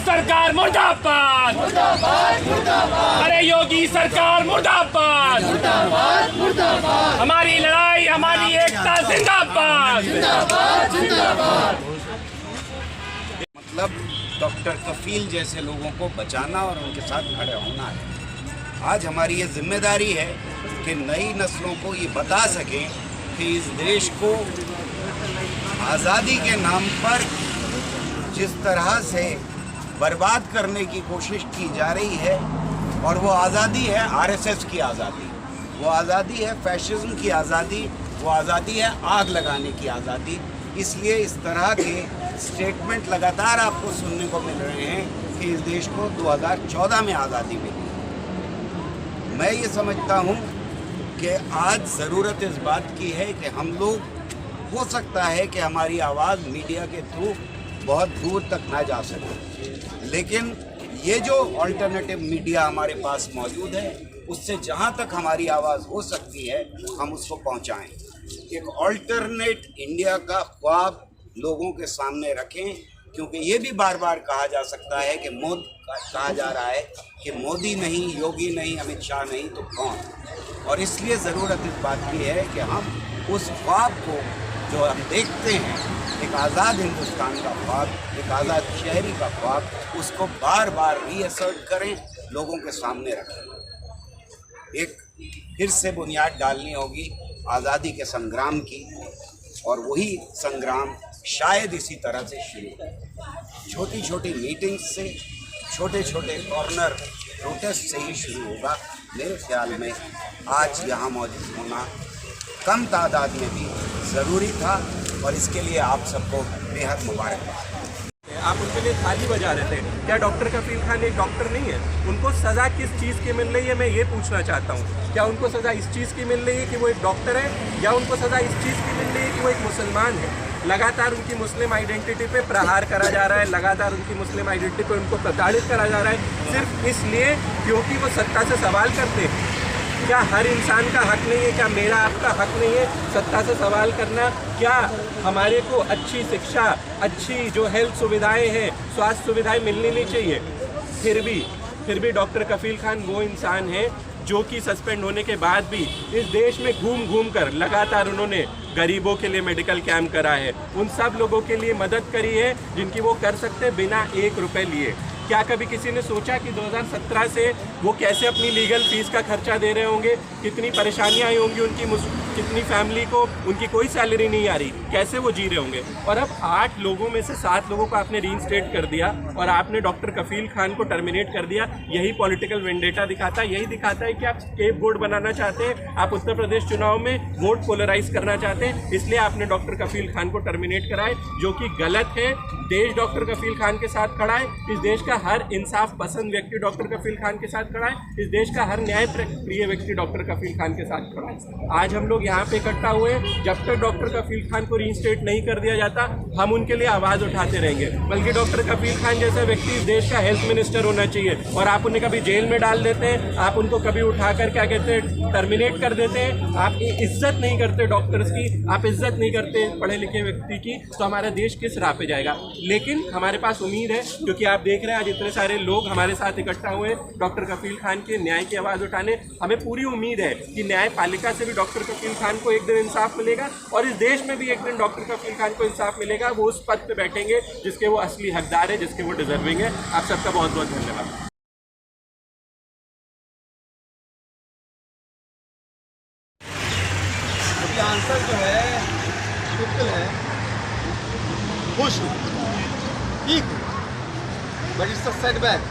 सरकार मुर्दाबाद, अरे योगी सरकार मुर्दाबाद, हमारी लड़ाई हमारी एकता जिंदाबाद। मतलब डॉक्टर कफील जैसे लोगों को बचाना और उनके साथ खड़े होना है। आज हमारी ये जिम्मेदारी है कि नई नस्लों को ये बता सकें कि इस देश को आज़ादी के नाम पर जिस तरह से बर्बाद करने की कोशिश की जा रही है, और वो आज़ादी है आरएसएस की आज़ादी, वो आज़ादी है फैशिज्म की आज़ादी, वो आज़ादी है आग लगाने की आज़ादी। इसलिए इस तरह के स्टेटमेंट लगातार आपको सुनने को मिल रहे हैं कि इस देश को 2014 में आज़ादी मिली। मैं ये समझता हूँ कि आज ज़रूरत इस बात की है कि हम लोग, हो सकता है कि हमारी आवाज़ मीडिया के थ्रू बहुत दूर तक ना जा सके, लेकिन ये जो अल्टरनेटिव मीडिया हमारे पास मौजूद है उससे जहाँ तक हमारी आवाज़ हो सकती है हम उसको पहुँचाएँ। एक अल्टरनेट इंडिया का ख्वाब लोगों के सामने रखें, क्योंकि ये भी बार बार कहा जा सकता है कि कहा जा रहा है कि मोदी नहीं, योगी नहीं, अमित शाह नहीं तो कौन। और इसलिए ज़रूरत इस बात की है कि हम उस ख्वाब को जो हम देखते हैं, एक आज़ाद हिंदुस्तान का ख्वाब, एक आज़ाद शहरी का ख्वाब, उसको बार बार रीअसर्ट करें, लोगों के सामने रखें। एक फिर से बुनियाद डालनी होगी आज़ादी के संग्राम की, और वही संग्राम शायद इसी तरह से शुरू हो। छोटी छोटी मीटिंग्स से, छोटे छोटे कॉर्नर प्रोटेस्ट से ही शुरू होगा। मेरे ख्याल में आज यहाँ मौजूद होना कम तादाद में भी ज़रूरी था, और इसके लिए आप सबको बेहद मुबारकबाद। आप उनके लिए थाली बजा रहे थे, क्या डॉक्टर कफील खान एक डॉक्टर नहीं है? उनको सज़ा किस चीज़ की मिल रही है, मैं ये पूछना चाहता हूँ। क्या उनको सज़ा इस चीज़ की मिल रही है कि वो एक डॉक्टर है, या उनको सज़ा इस चीज़ की मिल रही है कि वो एक मुसलमान है? लगातार उनकी मुस्लिम आइडेंटिटी पे प्रहार करा जा रहा है, लगातार उनकी मुस्लिम आइडेंटिटी पे उनको प्रताड़ित करा जा रहा है, सिर्फ इसलिए क्योंकि वो सत्ता से सवाल करते हैं। क्या हर इंसान का हक नहीं है? क्या मेरा आपका हक नहीं है सत्ता से सवाल करना? क्या हमारे को अच्छी शिक्षा, अच्छी जो हेल्थ सुविधाएं हैं, स्वास्थ्य सुविधाएं मिलनी नहीं चाहिए? फिर भी डॉक्टर कफील खान वो इंसान है जो कि सस्पेंड होने के बाद भी इस देश में घूम घूम कर लगातार उन्होंने गरीबों के लिए मेडिकल कैंप करा है, उन सब लोगों के लिए मदद करी है जिनकी वो कर सकते हैं बिना 1 रुपये लिए। क्या कभी किसी ने सोचा कि 2017 से वो कैसे अपनी लीगल फीस का खर्चा दे रहे होंगे, कितनी परेशानियां आई होंगी उनकी, कितनी फैमिली को उनकी कोई सैलरी नहीं आ रही, कैसे वो जी रहे होंगे? और अब 8 लोगों में से 7 लोगों को आपने रीइंस्टेट कर दिया और आपने डॉक्टर कफील खान को टर्मिनेट कर दिया। यही पॉलिटिकल वेंडेटा दिखाता है, यही दिखाता है कि आप स्केप बोर्ड बनाना चाहते हैं, आप उत्तर प्रदेश चुनाव में वोट पोलराइज करना चाहते हैं, इसलिए आपने डॉक्टर कफील खान को टर्मिनेट कराए, जो कि गलत है। देश डॉक्टर कफील खान के साथ खड़ा है, इस देश का हर इंसाफ पसंद व्यक्ति डॉक्टर कफील खान के साथ खड़ा है, इस देश का हर न्याय प्रिय व्यक्ति डॉक्टर कफील खान के साथ खड़ा है। आज हम लोग यहाँ पे इकट्ठा हुए, जब तक डॉक्टर कफील खान को रीइंस्टेट नहीं कर दिया जाता हम उनके लिए आवाज़ उठाते रहेंगे। बल्कि डॉक्टर कफील खान जैसा व्यक्ति इस देश का हेल्थ मिनिस्टर होना चाहिए, और आप उन्हें कभी जेल में डाल देते हैं, आप उनको कभी उठाकर क्या कहते हैं टर्मिनेट कर देते हैं। आप इज्जत नहीं करते डॉक्टर्स की, आप इज्जत नहीं करते पढ़े लिखे व्यक्ति की, तो हमारा देश किस राह पे जाएगा? लेकिन हमारे पास उम्मीद है, क्योंकि आप देख रहे हैं आज इतने सारे लोग हमारे साथ इकट्ठा हुए डॉक्टर कफील खान के न्याय की आवाज़ उठाने। हमें पूरी उम्मीद है कि न्यायपालिका से भी डॉक्टर कफील खान को एक दिन इंसाफ मिलेगा, और इस देश में भी एक दिन डॉक्टर कफील खान को इंसाफ मिलेगा। वो उस पद पे बैठेंगे जिसके वो असली हकदार है, जिसके वो डिजर्विंग है। आप सबका बहुत बहुत धन्यवाद। आंसर जो है सिंपल है, खुश ठीक, but it's a setback.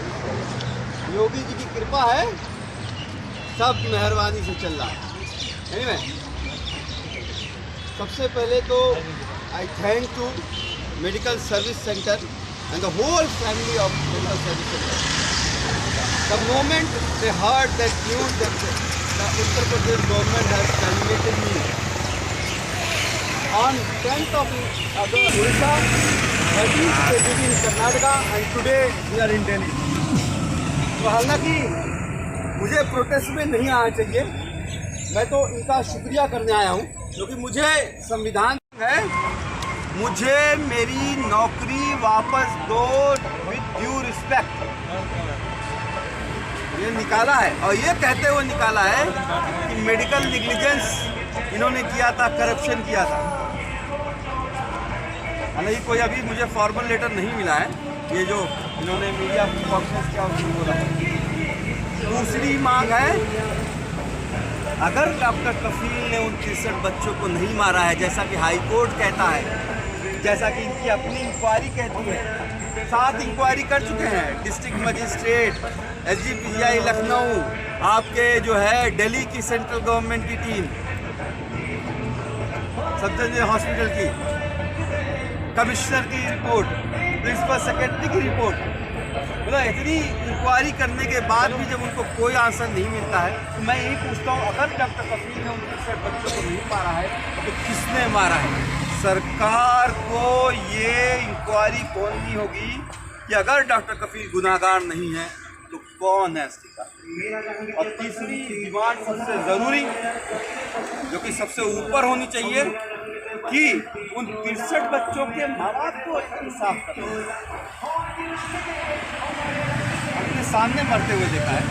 Yogi ji की कृपा है, सब मेहरबानी से चल रहा है। एनीवे, सबसे पहले तो I thank to medical service centre and the whole family of medical service centre. The moment they heard that news that the Uttar Pradesh government has terminated me on 10th of Odisha, 13th they did in Karnataka, and today we are in Delhi. तो हालांकि मुझे protest में नहीं आना चाहिए, मैं तो इनका शुक्रिया करने आया हूँ, क्योंकि मुझे संविधान है मुझे मेरी नौकरी वापस दो विद ड्यू रिस्पेक्ट, ये निकाला है। और ये कहते हुए निकाला है कि मेडिकल नेग्लिजेंस इन्होंने किया था, करप्शन किया था। हालांकि कोई अभी मुझे फॉर्मल लेटर नहीं मिला है, ये जो इन्होंने मीडिया कॉन्फ्रेंस किया उसमें बोला। दूसरी मांग है, अगर डॉक्टर कफील ने उन 63 बच्चों को नहीं मारा है जैसा कि हाई कोर्ट कहता है, जैसा कि इनकी अपनी इंक्वायरी कहती है, 7 इंक्वायरी कर चुके हैं डिस्ट्रिक्ट मजिस्ट्रेट, SGPCI लखनऊ, आपके जो है दिल्ली की सेंट्रल गवर्नमेंट की टीम, सफदरजंग हॉस्पिटल की, कमिश्नर की रिपोर्ट, प्रिंसिपल सेक्रेटरी की रिपोर्ट। मतलब इतनी इंक्वायरी करने के बाद भी जब उनको कोई आंसर नहीं मिलता है, तो मैं यही पूछता हूँ, अगर डॉक्टर कफील ने उन 63 बच्चों को नहीं मारा है तो किसने मारा है? सरकार को ये इंक्वायरी खोलनी होगी कि अगर डॉक्टर कफील गुनाहगार नहीं है तो कौन है इसके साथ। और तीसरी डिमांड सबसे ज़रूरी, जो कि सबसे ऊपर होनी चाहिए, कि उन 63 बच्चों के माँ बाप को इंसाफ करना। अपने सामने मरते हुए देखा है,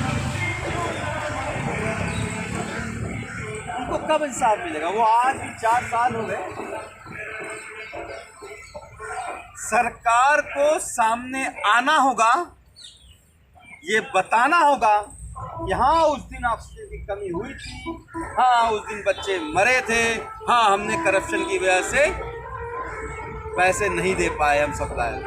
उनको कब इंसाफ मिलेगा? वो आज भी 4 साल हो गए। सरकार को सामने आना होगा, ये बताना होगा कि हाँ उस दिन ऑक्सीजन की कमी हुई थी, हाँ उस दिन बच्चे मरे थे, हाँ हमने करप्शन की वजह से पैसे नहीं दे पाए हम सप्लायर।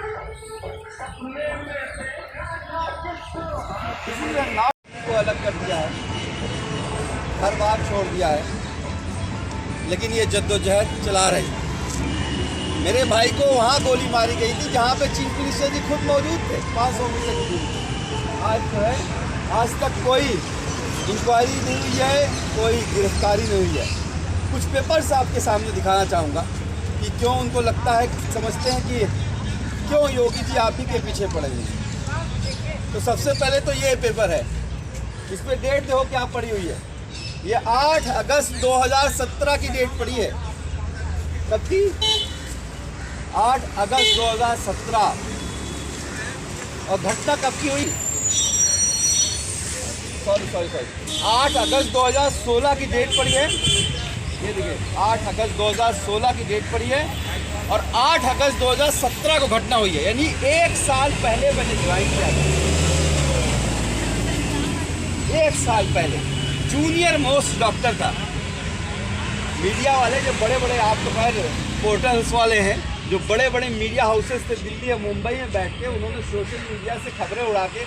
इसलिए नाम को अलग कर दिया है, हर बार छोड़ दिया है, लेकिन ये जद्दोजहद चला रही। मेरे भाई को वहाँ गोली मारी गई थी जहाँ पे चीफ मिनिस्टर जी खुद मौजूद थे, 500 मीटर की दूरी। आज जो है, आज तक कोई इंक्वायरी नहीं हुई है, कोई गिरफ्तारी नहीं हुई है। कुछ पेपर्स आपके सामने दिखाना चाहूँगा कि क्यों उनको लगता है, समझते हैं कि क्यों योगी जी आप ही के पीछे पड़ेंगे। तो सबसे पहले तो ये पेपर है, इस पर डेट देखो क्या पड़ी हुई है। ये 8 अगस्त 2017 की डेट पड़ी है। कब की? 8 अगस्त 2017। और घटना कब की हुई? सॉरी 8 अगस्त 2016 की डेट पड़ी है। ये देखिए 8 अगस्त 2016 की डेट पड़ी है और 8 अगस्त 2017 को घटना हुई है, यानी 1 साल पहले मैंने ज्वाइन किया था। 1 साल पहले जूनियर मोस्ट डॉक्टर था। मीडिया वाले जो बड़े बड़े, आप तो खैर पोर्टल्स वाले हैं, जो बड़े बड़े मीडिया हाउसेस थे दिल्ली या मुंबई में बैठ के, उन्होंने सोशल मीडिया से खबरें उड़ा के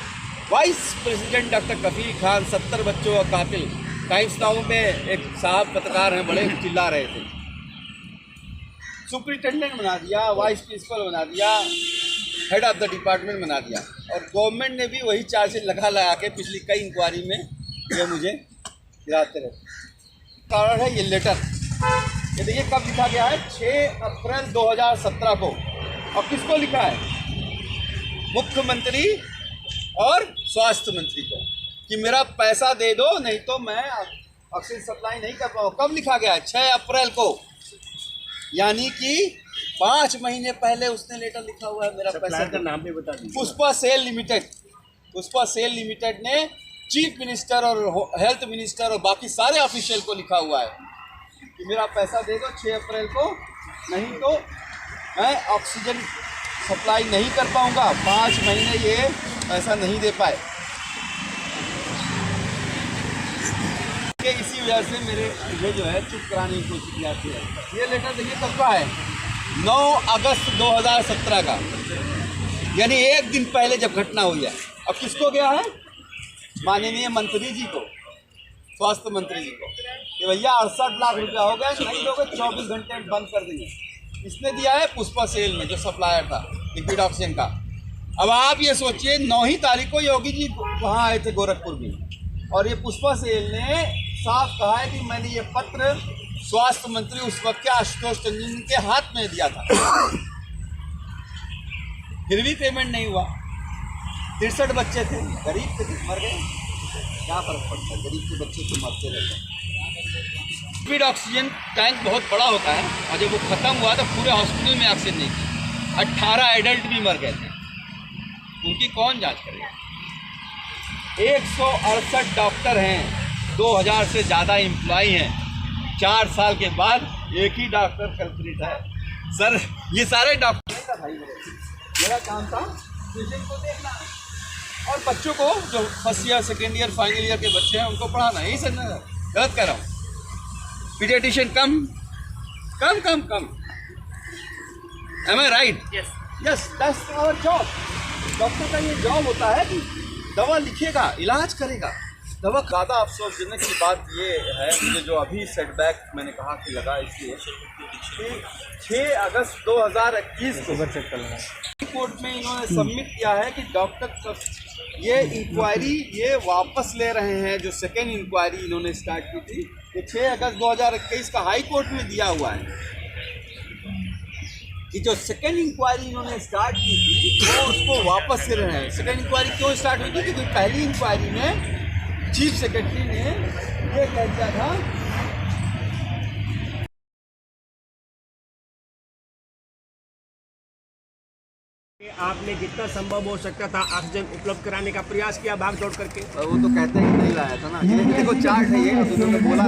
वाइस प्रेसिडेंट डॉक्टर कफील खान 70 बच्चों का कातिल, टाइम्स नाउ में एक साहब पत्रकार हैं बड़े चिल्ला रहे थे, सुपरिटेंडेंट बना दिया, वाइस प्रिंसिपल बना दिया, हेड ऑफ द डिपार्टमेंट बना दिया। और गवर्नमेंट ने भी वही चार्ज लगा के पिछली कई इंक्वायरी में ये मुझे गिराते रहे। कारण है ये लेटर, ये देखिए कब लिखा गया है, 6 अप्रैल 2017 को। और किसको लिखा है? मुख्यमंत्री और स्वास्थ्य मंत्री को, कि मेरा पैसा दे दो नहीं तो मैं ऑक्सीजन सप्लाई नहीं कर पाऊँ। कब लिखा गया है? 6 अप्रैल को, यानी कि 5 महीने पहले उसने लेटर लिखा हुआ है। मेरा पैसा का नाम भी बता दीजिए। पुष्पा सेल लिमिटेड ने चीफ मिनिस्टर और हेल्थ मिनिस्टर और बाकी सारे ऑफिशियल को लिखा हुआ है कि मेरा पैसा दे दो 6 अप्रैल को, नहीं तो मैं ऑक्सीजन सप्लाई नहीं कर पाऊंगा। 5 महीने ये पैसा नहीं दे पाए। इसी वजह से मुझे जो है चुप कराने की कोशिश की जाती है। ये लेटर देखिए कब का है, 9 अगस्त 2017 का, यानी 1 दिन पहले जब घटना हुई है। अब किसको गया है? माननीय मंत्री जी को, स्वास्थ्य मंत्री जी को, कि भैया 68 लाख रुपया हो गया, नहीं दोगे 24 घंटे में बंद कर देंगे। इसने दिया है पुष्पा सेल में, जो सप्लायर था लिक्विड ऑक्सीजन का। अब आप ये सोचिए 9 ही तारीख को योगी जी वहाँ आए थे गोरखपुर में, और ये पुष्पा सेल ने साफ कहा है कि मैंने ये पत्र स्वास्थ्य मंत्री उस वक्त के आशुतोष टंडन के हाथ में दिया था, फिर भी पेमेंट नहीं हुआ। 63 बच्चे थे, गरीब थे, मर गए, क्या फर्क पड़ता है, गरीब के बच्चे तो मरते रहते हैं। स्पीड ऑक्सीजन टैंक बहुत बड़ा होता है और जब वो ख़त्म हुआ तो पूरे हॉस्पिटल में ऑक्सीजन नहीं थी। 18 एडल्ट भी मर गए थे, उनकी कौन जांच करेगा? 168 डॉक्टर हैं, 2000 से ज़्यादा एम्प्लॉई हैं। 4 साल के बाद एक ही डॉक्टर कल्प्रिट है। सर ये सारे डॉक्टर मेरा काम था पेशेंट को देखना और बच्चों को जो first year, second year, final year के बच्चे हैं उनको पढ़ाना। यही सर मैं गलत कह रहा हूँ? पीडियाट्रिशियन कम कम कम कम। Am I right? Yes, that's our job. Doctor का ये जॉब होता है कि दवा लिखेगा, इलाज करेगा। दवा ज़्यादा अफसोसजनक की बात ये है मुझे जो अभी सेटबैक मैंने कहा कि लगा, इसलिए कि 6 अगस्त 2021 को कोर्ट में इन्होंने सबमिट किया है कि डॉक्टर ये इंक्वायरी ये वापस ले रहे हैं। जो सेकेंड इंक्वायरी इन्होंने स्टार्ट की थी ये 6 अगस्त 2021 का हाई कोर्ट में दिया हुआ है कि जो सेकेंड इंक्वायरी इन्होंने स्टार्ट की थी वो उसको वापस ले रहे हैं। सेकेंड इंक्वायरी क्यों स्टार्ट हुई थी? क्योंकि पहली इंक्वायरी में चीफ सेक्रेटरी ने ये कह दिया था आपने जितना संभव हो सकता था ऑक्सीजन उपलब्ध कराने का प्रयास किया भाग दौड़ करके। वो तो कहते हैं कि नहीं लाया था ना। ये देखो चार्ट है, ये उन्होंने बोला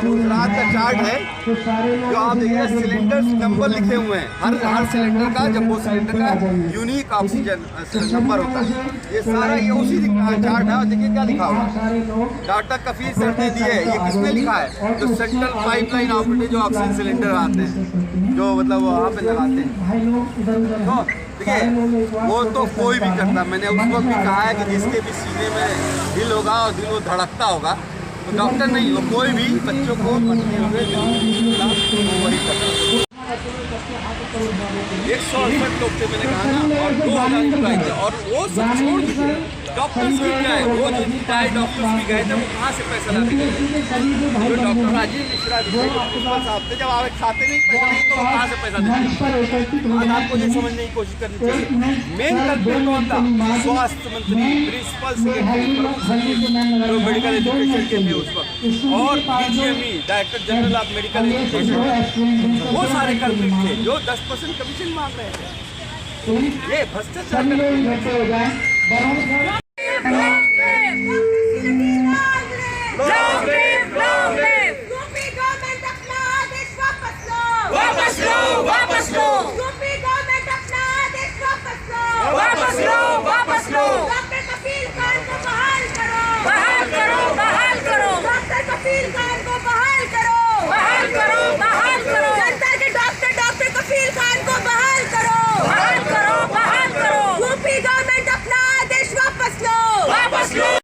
गुजरात का चार्ट है जो आप देखिए सिलेंडर नंबर लिखे हुए हैं। हर सिलेंडर का जम्बो सिलेंडर का यूनिक ऑक्सीजन नंबर होता है। ये सारा ये उसी चार्ट है। देखिए क्या लिखा हुआ, डॉक्टर कफील सर ने दिए। ये किसने लिखा है? जो सेंट्रल पाइपलाइन ऑपरेटर जो ऑक्सीजन सिलेंडर आते हैं, जो मतलब वहाँ पे लगाते हैं। तो देखिए वो तो कोई भी करता। मैंने उसको भी कहा है कि जिसके भी सीने में दिल होगा और दिल वो धड़कता होगा, तो डॉक्टर नहीं हो, कोई भी बच्चों को मरते हुए वही करता। 168 लोग थे मैंने कहा ना, और 2000 एम्प्लॉय थे। और वो सब छोड़ दीजिए, डॉक्टर्स भी क्या है, वो जो रिटायर्ड डॉक्टर्स भी गए थे वो कहाँ से पैसा लाते गए? जो डॉक्टर राजीव मिश्रा थे, जो प्रिंसिपल साहब थे, जब आप खाते नहीं पैसा नहीं तो कहाँ से पैसा देते? आज आपको ये समझने की कोशिश करनी चाहिए मेन कल्प्रिट कौन था? स्वास्थ्य मंत्री, प्रिंसिपल सेक्रेटरी, प्रमुख सचिव जो मेडिकल एजुकेशन के थे उस वक्त, और DGME director general of medical education, वो सारे कल्प्रिट थे जो 10% कमीशन मांग रहे थे। ये भ्रष्टाचार करते हैं।